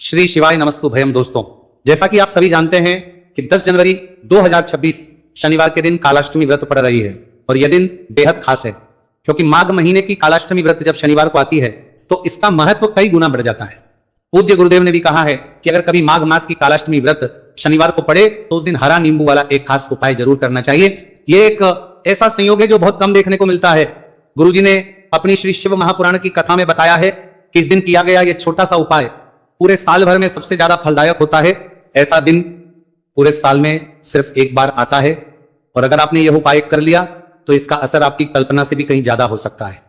श्री शिवाय नमस्तुभयम। दोस्तों, जैसा कि आप सभी जानते हैं कि 10 जनवरी 2026 शनिवार के दिन कालाष्टमी व्रत पड़ रही है और यह दिन बेहद खास है क्योंकि माघ महीने की कालाष्टमी व्रत जब शनिवार को आती है तो इसका महत्व कई गुना बढ़ जाता है। पूज्य गुरुदेव ने भी कहा है कि अगर कभी माघ मास की कालाष्टमी व्रत शनिवार को पड़े तो उस दिन हरा नींबू वाला एक खास उपाय जरूर करना चाहिए। यह एक ऐसा संयोग है जो बहुत कम देखने को मिलता है। गुरुजी ने अपनी श्री शिव महापुराण की कथा में बताया है कि इस दिन किया गया यह छोटा सा उपाय पूरे साल भर में सबसे ज्यादा फलदायक होता है। ऐसा दिन पूरे साल में सिर्फ एक बार आता है और अगर आपने यह उपाय कर लिया तो इसका असर आपकी कल्पना से भी कहीं ज्यादा हो सकता है।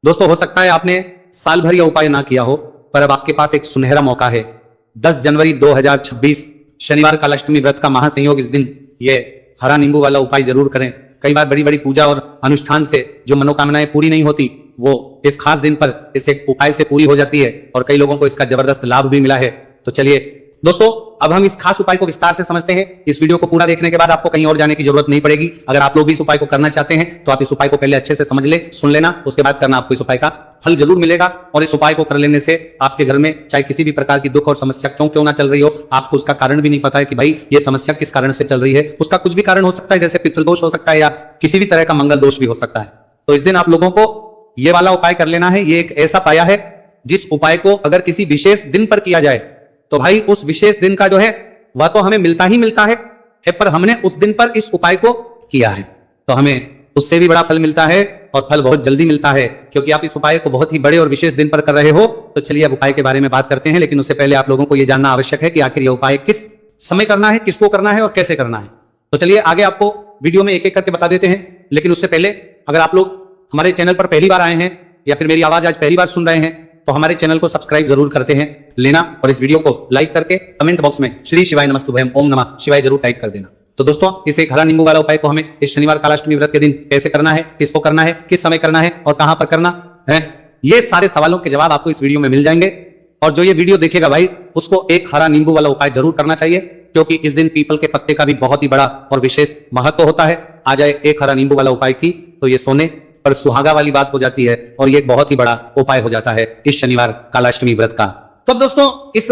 दोस्तों, हो सकता है आपने साल भर यह उपाय ना किया हो, पर अब आपके पास एक सुनहरा मौका है। 10 जनवरी 2026 शनिवार कालाष्टमी व्रत का महासंयोग इस दिन ये हरा नींबू वाला उपाय जरूर करें। कई बार बड़ी बड़ी पूजा और अनुष्ठान से जो मनोकामनाएं पूरी नहीं होती वो इस खास दिन पर इस एक उपाय से पूरी हो जाती है और कई लोगों को इसका जबरदस्त लाभ भी मिला है। तो चलिए दोस्तों, अब हम इस खास उपाय को विस्तार से समझते हैं। इस वीडियो को पूरा देखने के बाद आपको कहीं और जाने की जरूरत नहीं पड़ेगी। अगर आप लोग भी इस उपाय को करना चाहते हैं तो आप इस उपाय को पहले अच्छे से समझ ले, सुन लेना, उसके बाद करना। आपको इस उपाय का फल जरूर मिलेगा और इस उपाय को कर लेने से आपके घर में चाहे किसी भी प्रकार की दुख और समस्या क्यों ना चल रही हो, आपको उसका कारण भी नहीं पता है कि भाई ये समस्या किस कारण से चल रही है। उसका कुछ भी कारण हो सकता है, जैसे पितृदोष हो सकता है या किसी भी तरह का मंगल दोष भी हो सकता है। तो इस दिन आप लोगों को ये वाला उपाय कर लेना है। ये एक ऐसा पाया है जिस उपाय को अगर किसी विशेष दिन पर किया जाए तो भाई उस विशेष दिन का जो है वह तो हमें मिलता ही मिलता है, पर हमने उस दिन पर इस उपाय को किया है तो हमें उससे भी बड़ा फल मिलता है और फल बहुत जल्दी मिलता है क्योंकि आप इस उपाय को बहुत ही बड़े और विशेष दिन पर कर रहे हो। तो चलिए अब उपाय के बारे में बात करते हैं, लेकिन उससे पहले आप लोगों को यह जानना आवश्यक है कि आखिर यह उपाय किस समय करना है, किसको करना है और कैसे करना है। तो चलिए आगे आपको वीडियो में एक एक करके बता देते हैं, लेकिन उससे पहले अगर आप लोग हमारे चैनल पर पहली बार आए हैं या फिर मेरी आवाज आज पहली बार सुन रहे हैं तो हमारे चैनल को सब्सक्राइब जरूर करते हैं लेना और इस वीडियो को लाइक करके कमेंट बॉक्स में श्री शिवाय नमस्तुभयम ओम नमः शिवाय जरूर टाइप कर देना। तो दोस्तों, इस एक हरा नींबू वाला उपाय को हमें इस शनिवार कालाष्टमी व्रत के दिन कैसे करना है, किसको करना है, किस समय करना है और कहां पर करना है, ये सारे सवालों के जवाब आपको इस वीडियो में मिल जाएंगे। और जो ये वीडियो देखेगा भाई उसको एक हरा नींबू वाला उपाय जरूर करना चाहिए क्योंकि इस दिन पीपल के पत्ते का भी बहुत ही बड़ा और विशेष महत्व होता है। आ जाए एक हरा नींबू वाला उपाय की तो ये सोने पर सुहागा वाली बात हो जाती है और ये एक बहुत ही बड़ा उपाय हो जाता है इस शनिवार कालाष्टमी व्रत का। तो अब दोस्तों, इस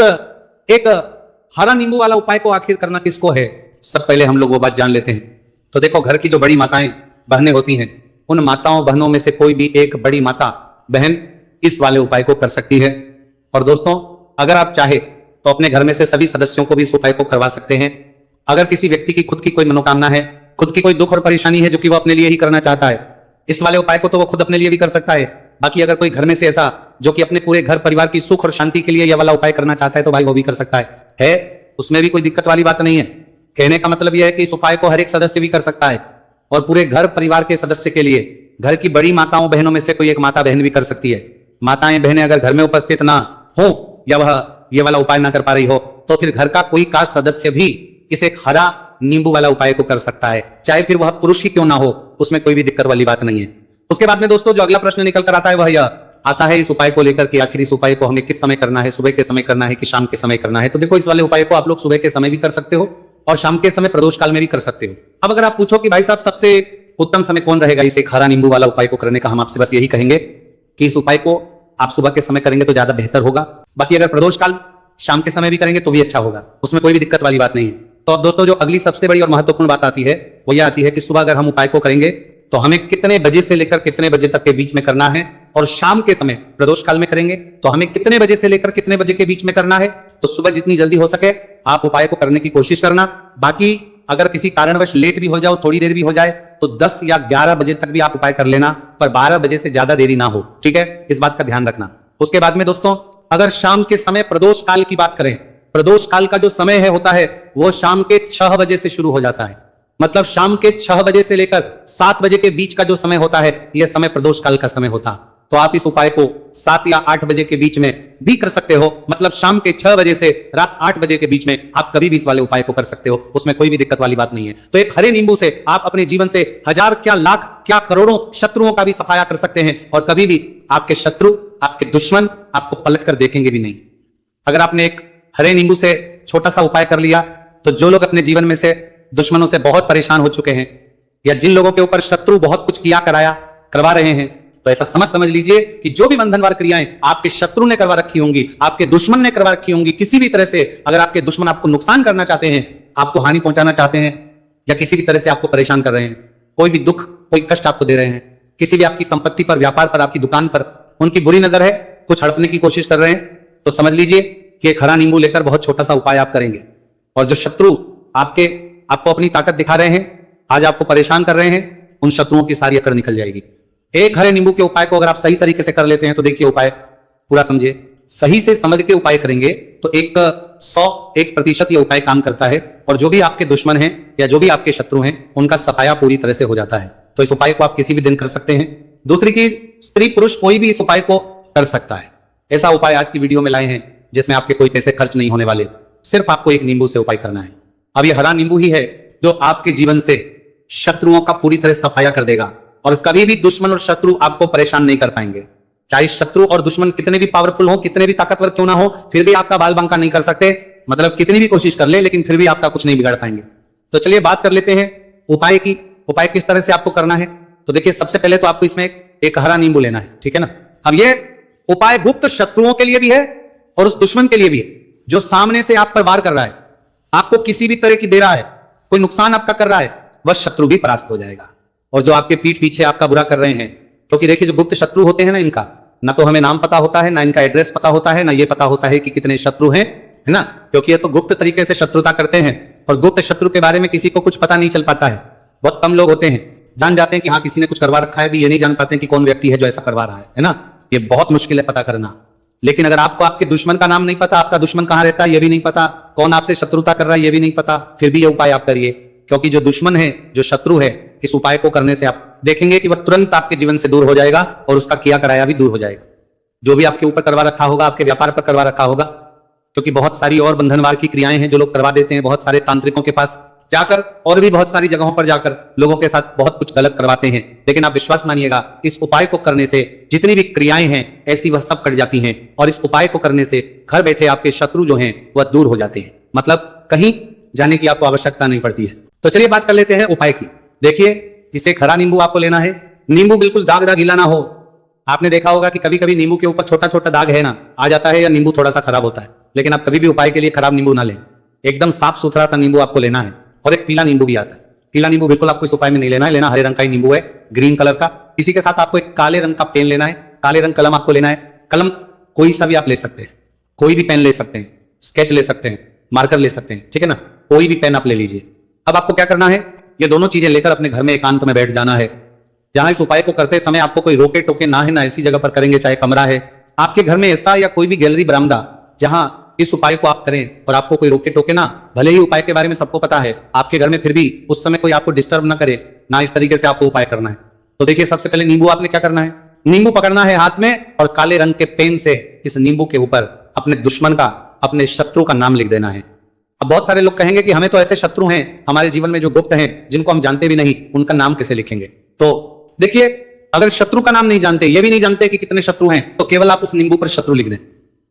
एक हरा नींबू वाला उपाय को आखिर करना किसको है, सब पहले हम लोग वो बात जान लेते हैं। तो देखो, घर की जो बड़ी माताएं बहनें होती हैं उन माताओं बहनों में से कोई भी एक बड़ी माता बहन इस वाले उपाय को कर सकती है। और दोस्तों, अगर आप चाहे तो अपने घर में से सभी सदस्यों को भी इस उपाय को करवा सकते हैं। अगर किसी व्यक्ति की खुद की कोई मनोकामना है, खुद की कोई दुख और परेशानी है जो कि वो अपने लिए ही करना चाहता है, इस वाले उपाय को तो वो खुद अपने लिए भी कर सकता है। बाकी अगर कोई घर में से ऐसा जो कि अपने पूरे घर परिवार की सुख और शांति के लिए यह वाला उपाय करना चाहता है तो भाई वो भी कर सकता है। उसमें भी कोई दिक्कत वाली बात नहीं है। कहने का मतलब यह है कि इस उपाय को हर एक सदस्य भी कर सकता है और पूरे घर परिवार के सदस्य के लिए घर की बड़ी माताओं बहनों में से कोई एक माता बहन भी कर सकती है। माताएं बहनें अगर घर में उपस्थित ना हो या वह ये वाला उपाय ना कर पा रही हो तो फिर घर का कोई खास सदस्य भी इस एक हरा नींबू वाला उपाय को कर सकता है, चाहे फिर वह पुरुष ही क्यों ना हो, उसमें कोई भी दिक्कत वाली बात नहीं है। उसके बाद में दोस्तों जो अगला प्रश्न निकल कर आता है वह यह आता है इस उपाय को लेकर कि आखिर इस उपाय को हमें किस समय करना है, सुबह के समय करना है कि शाम के समय करना है। तो देखो, इस वाले उपाय को आप लोग सुबह के समय भी कर सकते हो और शाम के समय प्रदोष काल में भी कर सकते हो। अब अगर आप पूछो कि भाई साहब सबसे उत्तम समय कौन रहेगा इस एक हरा नींबू वाला उपाय को करने का, हम आपसे बस यही कहेंगे कि इस उपाय को आप सुबह के समय करेंगे तो ज्यादा बेहतर होगा। बाकी अगर प्रदोष काल शाम के समय भी करेंगे तो भी अच्छा होगा, उसमें कोई भी दिक्कत वाली बात नहीं है। तो अब दोस्तों, जो अगली सबसे बड़ी और महत्वपूर्ण बात आती है वो यह आती है कि सुबह अगर हम उपाय को करेंगे तो हमें कितने बजे से लेकर कितने बजे तक के बीच में करना है और शाम के समय प्रदोष काल में करेंगे तो हमें कितने बजे से लेकर कितने बजे के बीच में करना है। तो सुबह जितनी जल्दी हो सके आप उपाय को करने की कोशिश करना। बाकी अगर किसी कारणवश लेट भी हो जाओ, थोड़ी देर भी हो जाए तो 10 या 11 बजे तक भी आप उपाय कर लेना, पर 12 बजे से ज्यादा देरी ना हो, ठीक है, इस बात का ध्यान रखना। उसके बाद में दोस्तों, अगर शाम के समय प्रदोष काल की बात करें, प्रदोष काल का जो समय है होता है वो शाम के 6 बजे से शुरू हो जाता है। मतलब शाम के 6 बजे से लेकर 7 बजे के बीच का जो समय होता है यह समय प्रदोष काल का समय होता। तो आप इस उपाय को 7 या 8 बजे के बीच में भी कर सकते हो। मतलब शाम के 6 बजे से रात 8 बजे के बीच में आप कभी भी इस वाले उपाय को कर सकते हो, उसमें कोई भी दिक्कत वाली बात नहीं है। तो एक हरे नींबू से आप अपने जीवन से हजार क्या लाख क्या करोड़ों शत्रुओं का भी सफाया कर सकते हैं और कभी भी आपके शत्रु, आपके दुश्मन आपको पलट कर देखेंगे भी नहीं। अगर आपने एक हरे नींबू से छोटा सा उपाय कर लिया तो जो लोग अपने जीवन में से दुश्मनों से बहुत परेशान हो चुके हैं या जिन लोगों के ऊपर शत्रु बहुत कुछ किया कराया करवा रहे हैं तो ऐसा समझ लीजिए कि जो भी बंधनवार क्रियाएं आपके शत्रु ने करवा रखी होंगी, आपके दुश्मन ने करवा रखी होंगी, किसी भी तरह से अगर आपके दुश्मन आपको नुकसान करना चाहते हैं, आपको हानि पहुंचाना चाहते हैं, या किसी भी तरह से आपको परेशान कर रहे हैं, कोई भी दुख कोई कष्ट आपको दे रहे हैं, किसी भी आपकी संपत्ति पर, व्यापार पर, आपकी दुकान पर उनकी बुरी नजर है, कुछ हड़पने की कोशिश कर रहे हैं, तो समझ लीजिए कि एक हरा नींबू लेकर बहुत छोटा सा उपाय आप करेंगे। और जो शत्रु आपको अपनी ताकत दिखा रहे हैं, आज आपको परेशान कर रहे हैं, उन शत्रुओं की सारी अकड़ निकल जाएगी। एक हरे नींबू के उपाय को अगर आप सही तरीके से कर लेते हैं तो देखिए उपाय पूरा समझिए, सही से समझ के उपाय करेंगे तो 101% ये उपाय काम करता है, और जो भी आपके दुश्मन हैं या जो भी आपके शत्रु हैं उनका सफाया पूरी तरह से हो जाता है। तो इस उपाय को आप किसी भी दिन कर सकते हैं। दूसरी चीज, स्त्री पुरुष कोई भी इस उपाय को कर सकता है। ऐसा उपाय आज की वीडियो में लाए हैं जिसमें आपके कोई पैसे खर्च नहीं होने वाले, सिर्फ आपको एक नींबू से उपाय करना है। अब ये हरा नींबू ही है जो आपके जीवन से शत्रुओं का पूरी तरह सफाया कर देगा, और कभी भी दुश्मन और शत्रु आपको परेशान नहीं कर पाएंगे। चाहे शत्रु और दुश्मन कितने भी पावरफुल हो, कितने भी ताकतवर क्यों ना हो, फिर भी आपका बाल बांका नहीं कर सकते। मतलब कितनी भी कोशिश कर ले, लेकिन फिर भी आपका कुछ नहीं बिगाड़ पाएंगे। तो चलिए बात कर लेते हैं उपाय की। उपाय किस तरह से आपको करना है, तो देखिए सबसे पहले तो आपको इसमें एक हरा नींबू लेना है, ठीक है ना। अब ये उपाय गुप्त शत्रुओं के लिए भी है और उस दुश्मन के लिए भी है जो सामने से आप पर वार कर रहा है, आपको किसी भी तरह की दे रहा है, कोई नुकसान आपका कर रहा है, वह शत्रु भी परास्त हो जाएगा। और जो आपके पीठ पीछे आपका बुरा कर रहे हैं, क्योंकि देखिए जो गुप्त शत्रु होते हैं ना, इनका ना तो हमें नाम पता होता है, ना इनका एड्रेस पता होता है, ना ये पता होता है कि कितने शत्रु हैं, है ना, क्योंकि ये तो गुप्त तरीके से शत्रुता करते हैं। और गुप्त शत्रु के बारे में किसी को कुछ पता नहीं चल पाता है। बहुत कम लोग होते हैं, जान जाते हैं कि हाँ किसी ने कुछ करवा रखा है, भी ये नहीं जान पाते हैं कि कौन व्यक्ति है जो ऐसा करवा रहा है ना। ये बहुत मुश्किल है पता करना। लेकिन अगर आपको आपके दुश्मन का नाम नहीं पता, आपका दुश्मन कहां रहता है ये भी नहीं पता, कौन आपसे शत्रुता कर रहा है ये भी नहीं पता, फिर भी ये उपाय आप करिए, क्योंकि जो दुश्मन है, जो शत्रु है, इस उपाय को करने से आप देखेंगे कि वह तुरंत आपके जीवन से दूर हो जाएगा और उसका किया कराया भी दूर हो जाएगा। जो भी आपके ऊपर करवा रखा होगा, आपके व्यापार पर करवा रखा होगा, क्योंकि बहुत सारी और बंधनवार की क्रियाएं हैं जो लोग करवा देते हैं। बहुत सारे तांत्रिकों के पास जाकर और भी बहुत सारी जगहों पर जाकर लोगों के साथ बहुत कुछ गलत करवाते हैं। लेकिन आप विश्वास मानिएगा, इस उपाय को करने से जितनी भी क्रियाएं हैं ऐसी वह सब कट जाती हैं, और इस उपाय को करने से घर बैठे आपके शत्रु जो हैं वह दूर हो जाते हैं। मतलब कहीं जाने की आपको आवश्यकता नहीं पड़ती है। तो चलिए बात कर लेते हैं उपाय की। देखिए, इसे खरा नींबू आपको लेना है। नींबू बिल्कुल दाग दाग गीला ना हो। आपने देखा होगा कि कभी कभी नींबू के ऊपर छोटा छोटा दाग है ना, आ जाता है, या नींबू थोड़ा सा खराब होता है। लेकिन आप कभी भी उपाय के लिए खराब नींबू ना लें, एकदम साफ सुथरा सा नींबू आपको लेना है। और एक पीला नींबू भी आता है। पीला नींबू बिल्कुल आपको इस उपाय में नहीं लेना है, लेना हरे रंग का ही नींबू है, ग्रीन कलर का। इसी के साथ आपको एक काले रंग का पेन लेना है, काले रंग कलम आपको लेना है। कलम कोई सा भी आप ले सकते हैं, कोई भी पेन ले सकते हैं, स्केच ले सकते हैं, मार्कर ले सकते हैं, ठीक है ना, कोई भी पेन आप ले लीजिए। अब आपको क्या करना है, ये दोनों चीजें लेकर अपने घर में एकांत में बैठ जाना है, जहां इस उपाय को करते समय आपको कोई रोके टोके ना है ना, ऐसी जगह पर करेंगे, चाहे कमरा है आपके घर में ऐसा, या कोई भी गैलरी बरामदा, जहां इस उपाय को आप करें और आपको कोई रोके टोके ना। भले ही उपाय के बारे में सबको पता है आपके घर में, फिर भी उस समय कोई आपको डिस्टर्ब ना करे ना, इस तरीके से आपको उपाय करना है। तो देखिए, सबसे पहले नींबू आपने क्या करना है, नींबू पकड़ना है हाथ में, और काले रंग के पेन से इस नींबू के ऊपर अपने दुश्मन का, अपने शत्रु का नाम लिख देना है। अब बहुत सारे लोग कहेंगे कि हमें तो ऐसे शत्रु हैं हमारे जीवन में जो गुप्त हैं, जिनको हम जानते भी नहीं, उनका नाम कैसे लिखेंगे। तो देखिए, अगर शत्रु का नाम नहीं जानते, ये भी नहीं जानते कि कितने शत्रु हैं, तो केवल आप उस नींबू पर शत्रु लिख दें।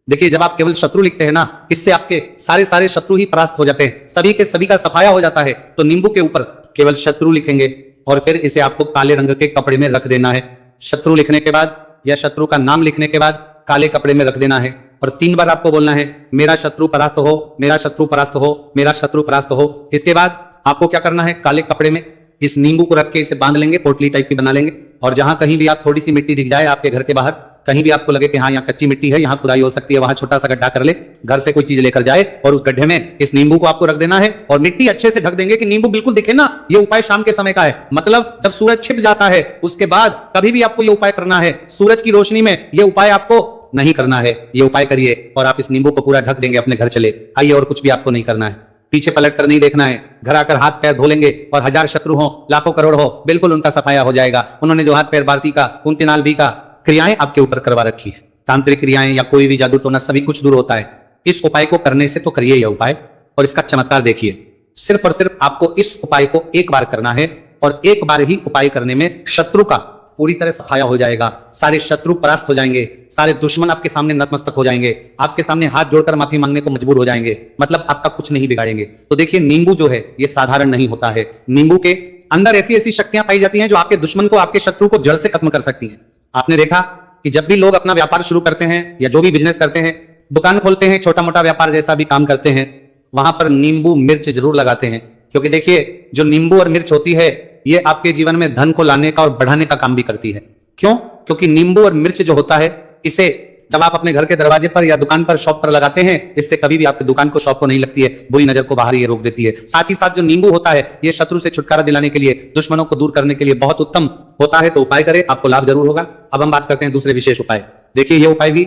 देखिए, जब आप केवल शत्रु लिखते हैं ना, इससे आपके सारे शत्रु ही परास्त हो जाते हैं, सभी के सभी का सफाया हो जाता है। तो नींबू के ऊपर केवल शत्रु लिखेंगे, और फिर इसे आपको काले रंग के कपड़े में रख देना है। शत्रु लिखने के बाद या शत्रु का नाम लिखने के बाद काले कपड़े में रख देना है, और 3 बार आपको बोलना है, मेरा शत्रु परास्त हो, मेरा शत्रु परास्त हो, मेरा शत्रु परास्त हो। इसके बाद आपको क्या करना है, काले कपड़े में इस नींबू को रख के इसे बांध लेंगे, पोटली टाइप की बना लेंगे, और जहां कहीं भी आप थोड़ी सी मिट्टी दिख जाए आपके घर के बाहर, कहीं भी आपको लगे कि हाँ यहाँ कच्ची मिट्टी है, यहाँ खुदाई हो सकती है, वहां छोटा सा गड्ढा कर ले, घर से कोई चीज लेकर जाए और उस गड्ढे में इस नींबू को आपको रख देना है, और मिट्टी अच्छे से ढक देंगे कि नींबू बिल्कुल दिखे ना। ये उपाय शाम के समय का है, मतलब जब सूरज छिप जाता है उसके बाद कभी भी आपको ये उपाय करना है। सूरज की रोशनी में ये उपाय आपको नहीं करना है। ये उपाय करिए और आप इस नींबू को पूरा ढक देंगे, अपने घर चले आइए, और कुछ भी आपको नहीं करना है, पीछे पलट कर नहीं देखना है। घर आकर हाथ पैर धो लेंगे, और 1000 शत्रु हो, लाखों करोड़ हो, बिल्कुल उनका सफाया हो जाएगा। उन्होंने जो हाथ पैर बारती का, कुंतिनाल भी का क्रियाएं आपके ऊपर करवा रखी है, तांत्रिक क्रियाएं या कोई भी जादू टोना, सभी कुछ दूर होता है। इस उपाय को करने से तो करिए यह उपाय, और इसका चमत्कार देखिए। सिर्फ और सिर्फ आपको इस उपाय को एक बार करना है, और एक बार ही उपाय करने में शत्रु का पूरी तरह सफाया हो जाएगा, सारे शत्रु परास्त हो जाएंगे, सारे दुश्मन आपके सामने नतमस्तक हो जाएंगे, आपके सामने हाथ जोड़कर माफी मांगने को मजबूर हो जाएंगे, मतलब आपका कुछ नहीं बिगाड़ेंगे। तो देखिए, नींबू जो है ये साधारण नहीं होता है। नींबू के अंदर ऐसी ऐसी शक्तियां पाई जाती हैं जो आपके दुश्मन को, आपके शत्रु को जड़ से खत्म कर सकती हैं। आपने देखा कि जब भी लोग अपना व्यापार शुरू करते हैं या जो भी बिजनेस करते हैं, दुकान खोलते हैं, छोटा मोटा व्यापार जैसा भी काम करते हैं, वहां पर नींबू मिर्च जरूर लगाते हैं। क्योंकि देखिए, जो नींबू और मिर्च होती है ये आपके जीवन में धन को लाने का और बढ़ाने का काम भी करती है। क्यों? क्योंकि नींबू और मिर्च जो होता है, इसे जब आप अपने घर के दरवाजे पर या दुकान पर, शॉप पर लगाते हैं, इससे कभी भी आपकी दुकान को, शॉप को नहीं लगती है, बुरी नजर को बाहर ये रोक देती है। साथ ही साथ जो नींबू होता है ये शत्रु से छुटकारा दिलाने के लिए, दुश्मनों को दूर करने के लिए बहुत उत्तम होता है। तो उपाय करें, आपको लाभ जरूर होगा। अब हम बात करते हैं दूसरे विशेष उपाय। देखिए, ये उपाय भी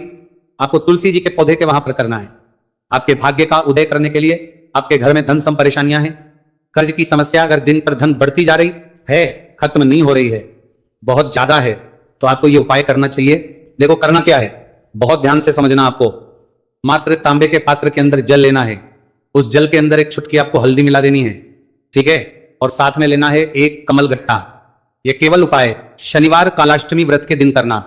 आपको तुलसी जी के पौधे के वहां पर करना है। आपके भाग्य का उदय करने के लिए, आपके घर में धन सम परेशानियां हैं, कर्ज की समस्या अगर दिन पर धन बढ़ती जा रही है, खत्म नहीं हो रही है, बहुत ज्यादा है, तो आपको ये उपाय करना चाहिए। देखो करना क्या है, बहुत ध्यान से समझना। आपको मात्र तांबे के पात्र के अंदर जल लेना है। उस जल के अंदर एक चुटकी आपको हल्दी मिला देनी है, ठीक है, और साथ में लेना है एक कमल गट्टा। यह केवल उपाय शनिवार कालाष्टमी व्रत के दिन करना।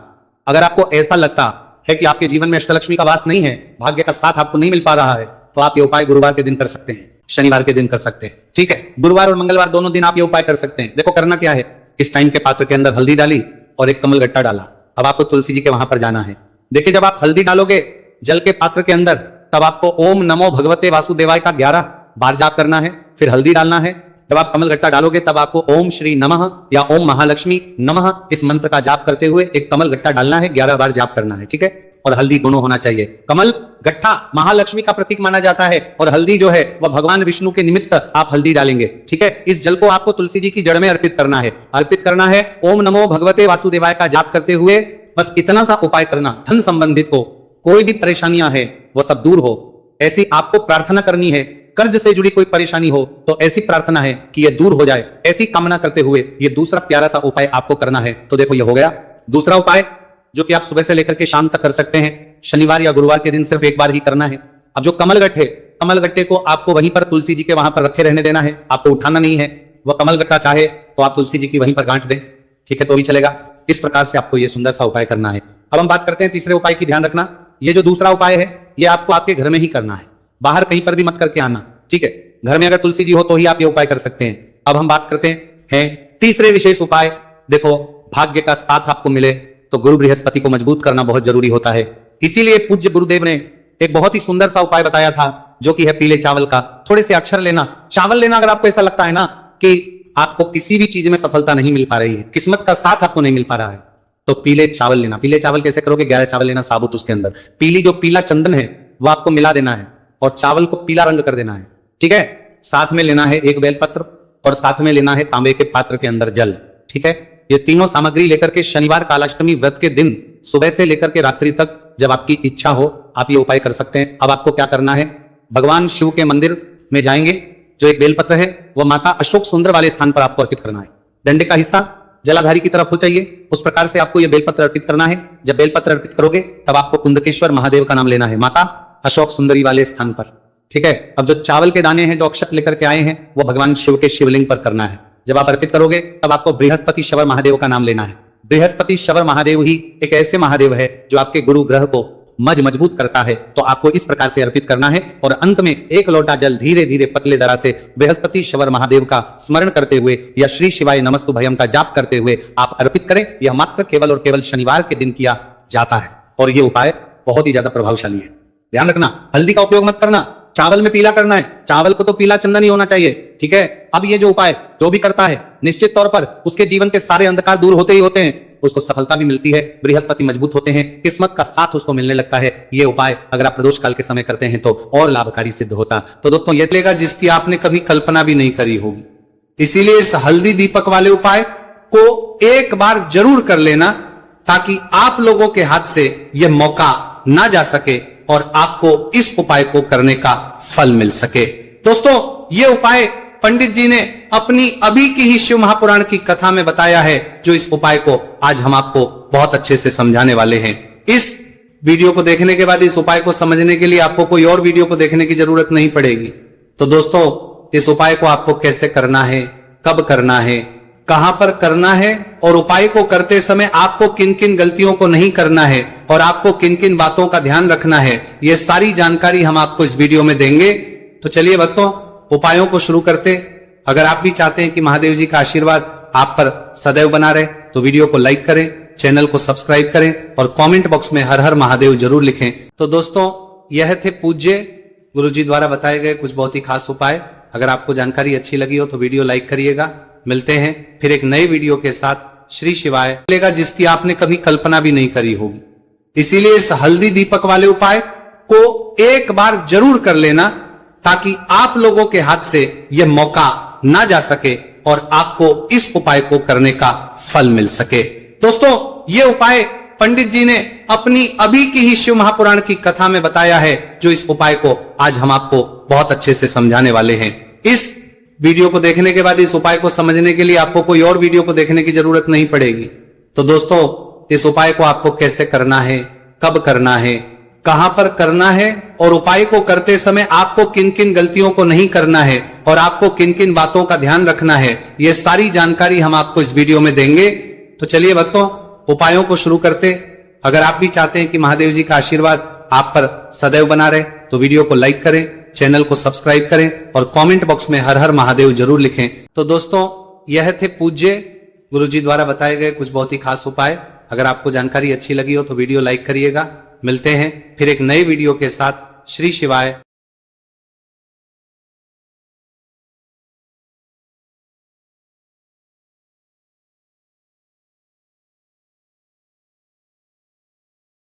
अगर आपको ऐसा लगता है कि आपके जीवन में अष्टलक्ष्मी का वास नहीं है, भाग्य का साथ आपको नहीं मिल पा रहा है, तो आप ये उपाय गुरुवार के दिन कर सकते हैं, शनिवार के दिन कर सकते हैं, ठीक है। गुरुवार और मंगलवार दोनों दिन आप ये उपाय कर सकते हैं। देखो करना क्या है, इस टाइम के पात्र के अंदर हल्दी डाली और एक कमल गट्टा डाला। अब आपको तुलसी जी के वहां पर जाना है। देखिए, जब आप हल्दी डालोगे जल के पात्र के अंदर, तब आपको ओम नमो भगवते वासुदेवाय का 11 बार जाप करना है, फिर हल्दी डालना है। जब आप कमल गट्टा डालोगे तब आपको ओम श्री नमः या ओम महालक्ष्मी नमः इस मंत्र का जाप करते हुए एक कमल गट्टा डालना है, 11 बार जाप करना है, ठीक है। और हल्दी दोनों होना चाहिए। कमल गट्टा महालक्ष्मी का प्रतीक माना जाता है और हल्दी जो है वह भगवान विष्णु के निमित्त आप हल्दी डालेंगे, ठीक है। इस जल को आपको तुलसी जी की जड़ में अर्पित करना है। अर्पित करना है ओम नमो भगवते वासुदेवाय का जाप करते हुए। बस इतना सा उपाय करना। धन संबंधित को कोई भी परेशानियां है वो सब दूर हो, ऐसी आपको प्रार्थना करनी है। कर्ज से जुड़ी कोई परेशानी हो तो ऐसी प्रार्थना है कि यह दूर हो जाए, ऐसी कामना करते हुए ये दूसरा प्यारा सा उपाय आपको करना है। तो देखो, ये हो गया दूसरा उपाय, जो कि आप सुबह से लेकर के शाम तक कर सकते हैं। शनिवार या गुरुवार के दिन सिर्फ एक बार ही करना है। अब जो कमल गट्टे को आपको वहीं पर तुलसी जी के वहां पर रखे रहने देना है, आपको उठाना नहीं है। वह कमल गट्टा चाहे तो आप तुलसी जी की वहीं पर गांठ दें, ठीक है, तो भी चलेगा। इस प्रकार से आपको ये सुंदर सा उपाय करना है। अब हम बात करते हैं तीसरे उपाय की। ध्यान रखना, ये जो दूसरा उपाय है ये आपको आपके घर में ही करना है, बाहर कहीं पर भी मत करके आना, ठीक है। घर में अगर तुलसी जी हो तो ही आप ये उपाय कर सकते हैं। अब हम बात करते हैं तीसरे विशेष उपाय। देखो, भाग्य का साथ आपको मिले तो गुरु बृहस्पति को मजबूत करना बहुत जरूरी होता है। इसीलिए पूज्य गुरुदेव ने एक बहुत ही सुंदर सा उपाय बताया था, जो कि है पीले चावल का। थोड़े से अक्षर लेना, चावल लेना। अगर आपको ऐसा लगता है ना कि आपको किसी भी चीज में सफलता नहीं मिल पा रही है, किस्मत का साथ आपको नहीं मिल पा रहा है, तो पीले चावल लेना। पीले चावल कैसे करोगे? 11 चावल लेना साबुत, उसके अंदर पीला चंदन है वो आपको मिला देना है और चावल को पीला रंग कर देना है, ठीक है। साथ में लेना है एक बेलपत्र और साथ में लेना है तांबे के पात्र के अंदर जल, ठीक है। ये तीनों सामग्री लेकर के शनिवार कालाष्टमी व्रत के दिन सुबह से लेकर के रात्रि तक, जब आपकी इच्छा हो, आप ये उपाय कर सकते हैं। अब आपको क्या करना है, भगवान शिव के मंदिर में जाएंगे, जो एक बेलपत्र है वह माता अशोक सुंदर वाले स्थान पर आपको अर्पित करना है। डंडे का हिस्सा जलाधारी की तरफ हो चाहिए, उस प्रकार से आपको यह बेलपत्र अर्पित करना है। जब बेलपत्र अर्पित करोगे तब आपको कुंदकेश्वर महादेव का नाम लेना है, माता अशोक सुंदरी वाले स्थान पर, ठीक है। अब जो चावल के दाने हैं, जो अक्षत लेकर के आए हैं, वो भगवान शिव के शिवलिंग पर करना है। जब आप अर्पित करोगे तब आपको बृहस्पति शवर महादेव का नाम लेना है। बृहस्पति शवर महादेव ही एक ऐसे महादेव है जो आपके गुरु ग्रह को मजबूत करता है। तो आपको इस प्रकार से अर्पित करना है और अंत में एक लोटा जल धीरे धीरे पतले दरा से बृहस्पति शवर महादेव का स्मरण करते हुए या श्री शिवाय नमस्तु भयम का जाप करते हुए आप अर्पित करें। यह मात्र केवल और केवल शनिवार के दिन किया जाता है और यह उपाय बहुत ही ज्यादा प्रभावशाली है। ध्यान रखना, हल्दी का उपयोग मत करना, चावल में पीला करना है। चावल को तो पीला चंदन ही होना चाहिए, ठीक है। अब ये जो उपाय जो भी करता है, निश्चित तौर पर उसके जीवन के सारे अंधकार दूर होते ही होते हैं, उसको सफलता भी मिलती है, बृहस्पति मजबूत होते हैं, किस्मत का साथ उसको मिलने लगता है। ये उपाय अगर आप प्रदोष काल के समय करते हैं तो और लाभकारी सिद्ध होता। तो दोस्तों, ये लेगा जिसकी आपने कभी कल्पना भी नहीं करी होगी। इसीलिए इस हल्दी दीपक वाले उपाय को एक बार जरूर कर लेना, ताकि आप लोगों के हाथ से यह मौका ना जा सके और आपको इस उपाय को करने का फल मिल सके। दोस्तों, ये उपाय पंडित जी ने अपनी अभी की ही शिव महापुराण की कथा में बताया है, जो इस उपाय को आज हम आपको बहुत अच्छे से समझाने वाले हैं। इस वीडियो को देखने के बाद इस उपाय को समझने के लिए आपको कोई और वीडियो को देखने की जरूरत नहीं पड़ेगी। तो दोस्तों, इस उपाय को आपको कैसे करना है, कब करना है, कहां पर करना है और उपाय को करते समय आपको किन किन गलतियों को नहीं करना है और आपको किन किन बातों का ध्यान रखना है, यह सारी जानकारी हम आपको इस वीडियो में देंगे। तो चलिए भक्तों, उपायों को शुरू करते। अगर आप भी चाहते हैं कि महादेव जी का आशीर्वाद आप पर सदैव बना रहे, तो वीडियो को लाइक करें, चैनल को सब्सक्राइब करें और कमेंट बॉक्स में हर हर महादेव जरूर लिखें। तो दोस्तों, यह थे पूज्य गुरुजी द्वारा बताए गए कुछ बहुत ही खास उपाय। अगर आपको जानकारी अच्छी लगी हो तो वीडियो लाइक करिएगा। मिलते हैं फिर एक नए वीडियो के साथ। श्री शिवाय मिलेगा जिसकी आपने कभी कल्पना भी नहीं करी होगी। इसीलिए इस हल्दी दीपक वाले उपाय को एक बार जरूर कर लेना, ताकि आप लोगों के हाथ से यह मौका ना जा सके और आपको इस उपाय को करने का फल मिल सके। दोस्तों, ये उपाय पंडित जी ने अपनी अभी की ही शिव महापुराण की कथा में बताया है, जो इस उपाय को आज हम आपको बहुत अच्छे से समझाने वाले हैं। इस वीडियो को देखने के बाद इस उपाय को समझने के लिए आपको कोई और वीडियो को देखने की जरूरत नहीं पड़ेगी। तो दोस्तों, इस उपाय को आपको कैसे करना है, कब करना है, कहां पर करना है और उपाय को करते समय आपको किन किन गलतियों को नहीं करना है और आपको किन किन बातों का ध्यान रखना है, यह सारी जानकारी हम आपको इस वीडियो में देंगे। तो चलिए भक्तों, उपायों को शुरू करते। अगर आप भी चाहते हैं कि महादेव जी का आशीर्वाद आप पर सदैव बना रहे तो वीडियो को लाइक करें, चैनल को सब्सक्राइब करें और कमेंट बॉक्स में हर हर महादेव जरूर लिखें। तो दोस्तों, यह थे पूज्य गुरुजी द्वारा बताए गए कुछ बहुत ही खास उपाय। अगर आपको जानकारी अच्छी लगी हो तो वीडियो लाइक करिएगा। मिलते हैं फिर एक नए वीडियो के साथ। श्री शिवाय।